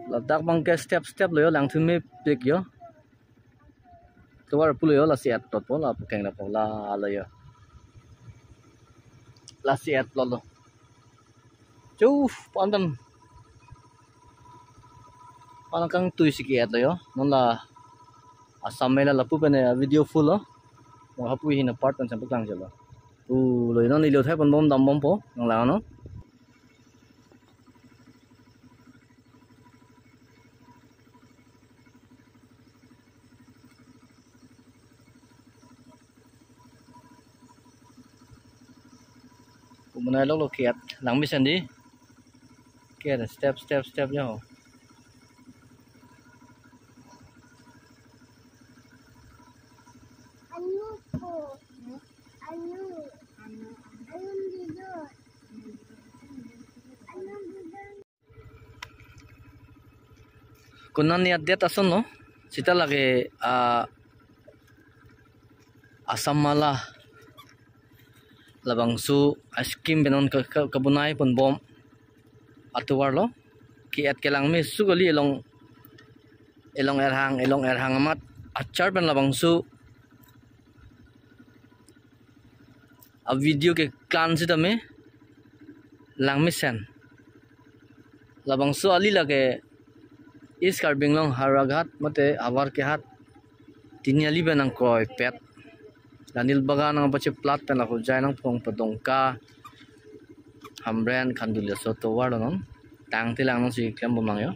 Ladak bang ke step lo yo lang thun me pick yo. Tuwar pulo yo la siat tot po la keng na po la yo. La siat lo. Chuf pandan. Parang kang tuy sikiat lo yo. Non la asam me la lapu pe ne video full lo. Mo hapu hi na part kan sampai klang jalo. Lo yo ni lo thai pon bom dam bom po nang la no. Menai lo kiat lang misan di kiat step nya ho kunan niat dia tason no sita lagi asam mala labang su askim benon kabunai pun bom atuwar lo kiat kelang mi su gali elong erhang amat achar ben labang su a video ke klan si tame lang mi sen labang su ali lage is karbing long haragat mate avar ke hat tinyali benang kroi pet Danil baga nang bache plat pen ako jay nang pong padongka hambren khandulya so to war non tang tilang nang si klem bom lang yo